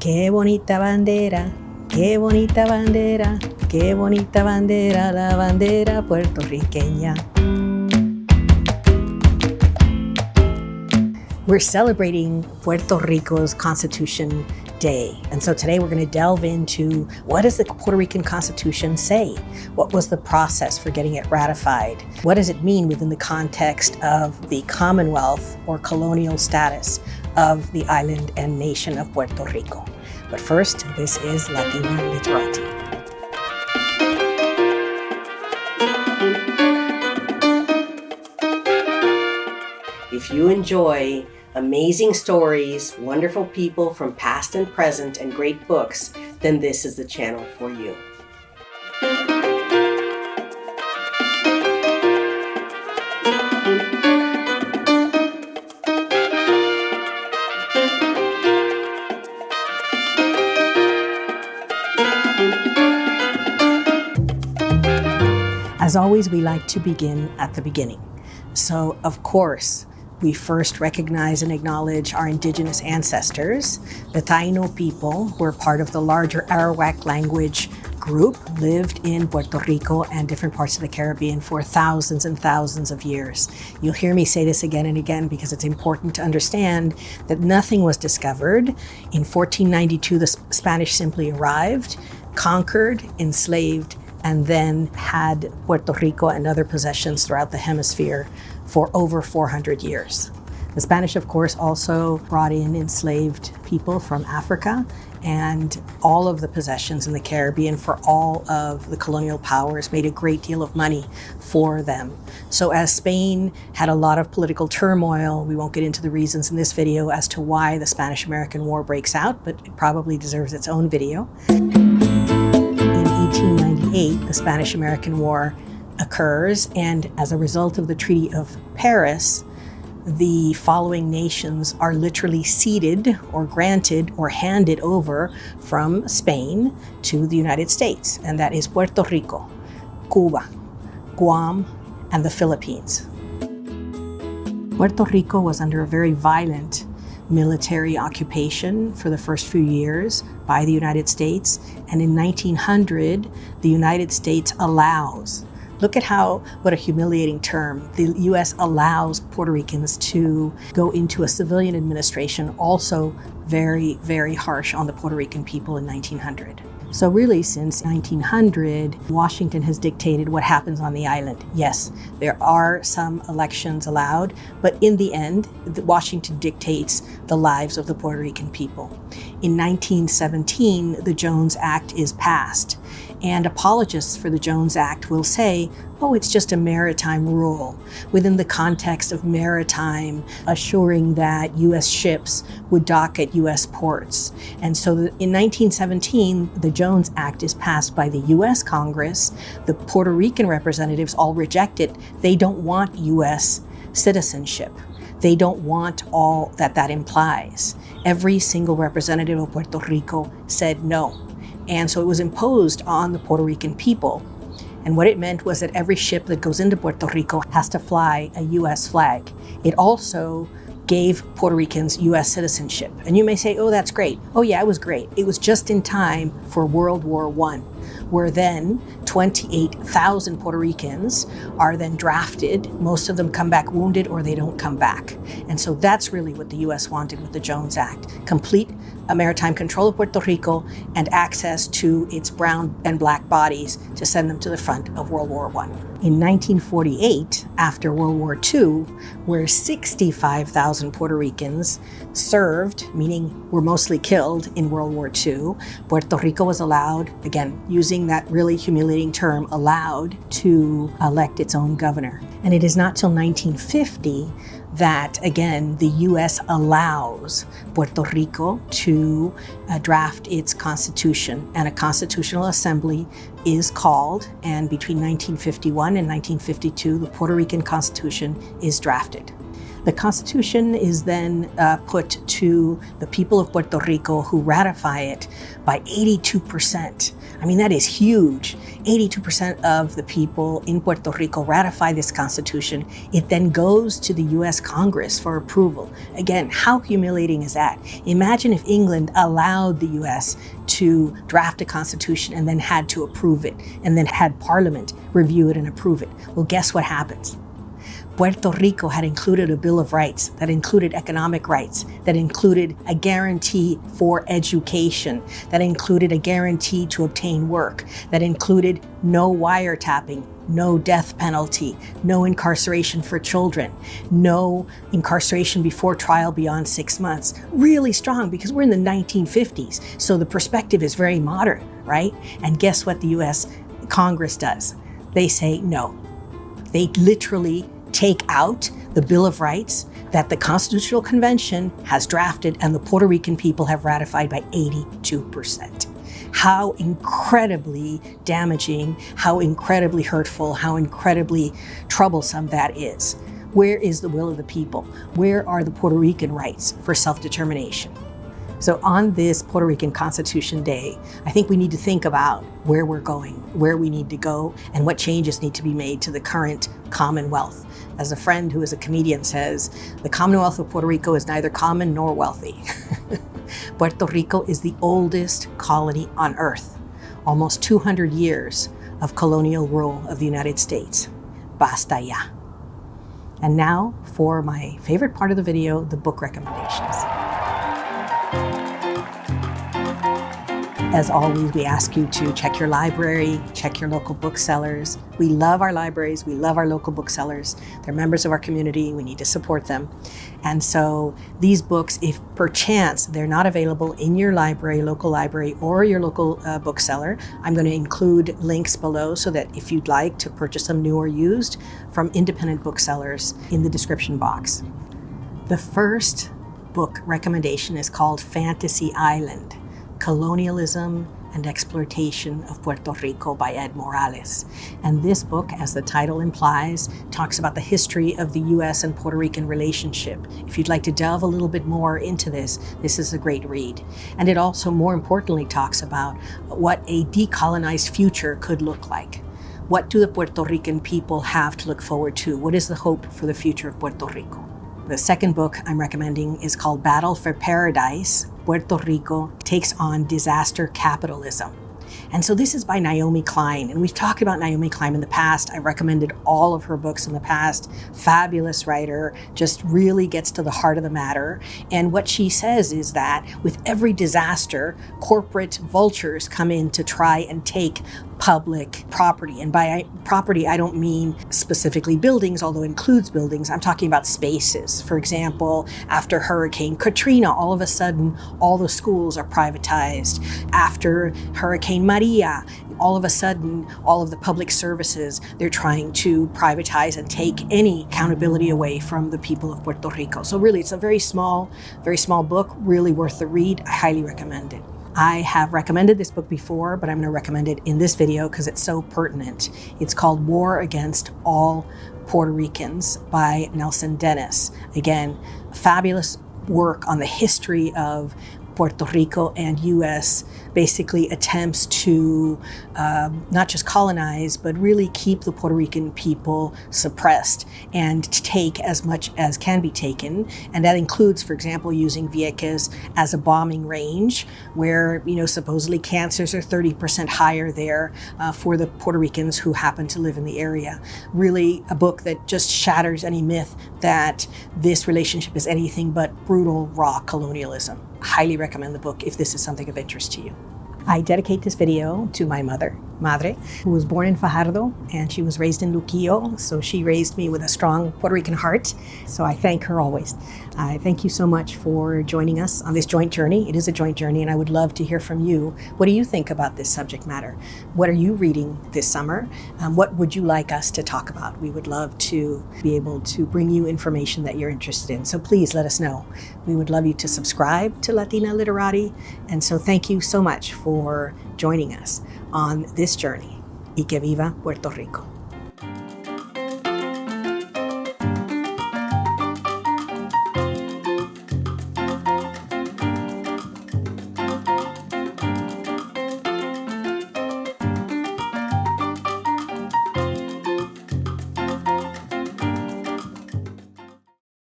Qué bonita bandera, qué bonita bandera, qué bonita bandera, la bandera puertorriqueña. We're celebrating Puerto Rico's Constitution Day. And so today we're going to delve into what does the Puerto Rican Constitution say? What was the process for getting it ratified? What does it mean within the context of the commonwealth or colonial status of the island and nation of Puerto Rico? But first, this is Latina Literati. If you enjoy amazing stories, wonderful people from past and present, and great books, then this is the channel for you. As always, we like to begin at the beginning. So, of course, we first recognize and acknowledge our indigenous ancestors. The Taino people, who are part of the larger Arawak language group, lived in Puerto Rico and different parts of the Caribbean for thousands and thousands of years. You'll hear me say this again and again because it's important to understand that nothing was discovered. In 1492, the Spanish simply arrived, conquered, enslaved, and then had Puerto Rico and other possessions throughout the hemisphere for over 400 years. The Spanish, of course, also brought in enslaved people from Africa, and all of the possessions in the Caribbean for all of the colonial powers made a great deal of money for them. So as Spain had a lot of political turmoil, we won't get into the reasons in this video as to why the Spanish-American War breaks out, but it probably deserves its own video. In 1898, the Spanish-American War occurs, and as a result of the Treaty of Paris, the following nations are literally ceded or granted or handed over from Spain to the United States, and that is Puerto Rico, Cuba, Guam, and the Philippines. Puerto Rico was under a very violent military occupation for the first few years by the United States, and in 1900, the United States allows, look at what a humiliating term, the U.S. allows Puerto Ricans to go into a civilian administration, also very, very harsh on the Puerto Rican people in 1900. So really, since 1900, Washington has dictated what happens on the island. Yes, there are some elections allowed, but in the end, Washington dictates the lives of the Puerto Rican people. In 1917, the Jones Act is passed, and apologists for the Jones Act will say, oh, it's just a maritime rule within the context of maritime, assuring that U.S. ships would dock at U.S. ports. And so in 1917, the Jones Act is passed by the U.S. Congress. The Puerto Rican representatives all reject it. They don't want U.S. citizenship. They don't want all that implies. Every single representative of Puerto Rico said no. And so it was imposed on the Puerto Rican people. And what it meant was that every ship that goes into Puerto Rico has to fly a U.S. flag. It also gave Puerto Ricans U.S. citizenship. And you may say, oh, that's great. Oh yeah, it was great. It was just in time for World War I, where then 28,000 Puerto Ricans are then drafted. Most of them come back wounded or they don't come back. And so that's really what the U.S. wanted with the Jones Act. Complete maritime control of Puerto Rico and access to its brown and black bodies to send them to the front of World War I. In 1948, after World War II, where 65,000 Puerto Ricans served, meaning were mostly killed in World War II, Puerto Rico was allowed, again, using that really humiliating term, allowed to elect its own governor. And it is not till 1950 that, again, the U.S. allows Puerto Rico to draft its constitution, and a constitutional assembly is called, and between 1951 and 1952, the Puerto Rican Constitution is drafted. The Constitution is then put to the people of Puerto Rico, who ratify it by 82%. I mean, that is huge. 82% of the people in Puerto Rico ratify this Constitution. It then goes to the US Congress for approval. Again, how humiliating is that? Imagine if England allowed the US to draft a Constitution and then had to approve it, and then had Parliament review it and approve it. Well, guess what happens? Puerto Rico had included a Bill of Rights that included economic rights, that included a guarantee for education, that included a guarantee to obtain work, that included no wiretapping, no death penalty, no incarceration for children, no incarceration before trial beyond 6 months. Really strong, because we're in the 1950s, so the perspective is very modern, right? And guess what the US Congress does? They say no. They literally take out the Bill of Rights that the Constitutional Convention has drafted and the Puerto Rican people have ratified by 82%. How incredibly damaging, how incredibly hurtful, how incredibly troublesome that is. Where is the will of the people? Where are the Puerto Rican rights for self-determination? So on this Puerto Rican Constitution Day, I think we need to think about where we're going, where we need to go, and what changes need to be made to the current Commonwealth. As a friend who is a comedian says, the Commonwealth of Puerto Rico is neither common nor wealthy. Puerto Rico is the oldest colony on earth, almost 200 years of colonial rule of the United States. Basta ya. And now for my favorite part of the video, the book recommendations. As always, we ask you to check your library, check your local booksellers. We love our libraries, we love our local booksellers. They're members of our community, we need to support them. And so these books, if perchance they're not available in your library, local library, or your local bookseller, I'm going to include links below so that if you'd like to purchase them new or used from independent booksellers in the description box. The first book recommendation is called Fantasy Island: Colonialism and Exploitation of Puerto Rico by Ed Morales. And this book, as the title implies, talks about the history of the US and Puerto Rican relationship. If you'd like to delve a little bit more into this, this is a great read. And it also, more importantly, talks about what a decolonized future could look like. What do the Puerto Rican people have to look forward to? What is the hope for the future of Puerto Rico? The second book I'm recommending is called Battle for Paradise: Puerto Rico Takes on Disaster Capitalism. And so this is by Naomi Klein. And we've talked about Naomi Klein in the past. I recommended all of her books in the past. Fabulous writer, just really gets to the heart of the matter. And what she says is that with every disaster, corporate vultures come in to try and take public property. And by property, I don't mean specifically buildings, although it includes buildings. I'm talking about spaces. For example, after Hurricane Katrina, all of a sudden, all the schools are privatized. After Hurricane Maria, all of a sudden, all of the public services, they're trying to privatize and take any accountability away from the people of Puerto Rico. So really, it's a very small book, really worth the read. I highly recommend it. I have recommended this book before, but I'm going to recommend it in this video because it's so pertinent. It's called War Against All Puerto Ricans by Nelson Dennis. Again, fabulous work on the history of Puerto Rico and U.S. basically attempts to not just colonize, but really keep the Puerto Rican people suppressed and take as much as can be taken. And that includes, for example, using Vieques as a bombing range where, supposedly cancers are 30% higher there for the Puerto Ricans who happen to live in the area. Really a book that just shatters any myth that this relationship is anything but brutal, raw colonialism. Highly recommend the book if this is something of interest to you. I dedicate this video to my madre, who was born in Fajardo and she was raised in Luquillo, so she raised me with a strong Puerto Rican heart, so I thank her always. I thank you so much for joining us on this joint journey. It is a joint journey and I would love to hear from you. What do you think about this subject matter? What are you reading this summer? What would you like us to talk about? We would love to be able to bring you information that you're interested in, so please let us know. We would love you to subscribe to Latina Literati, and so thank you so much for joining us on this journey. Y que viva Puerto Rico.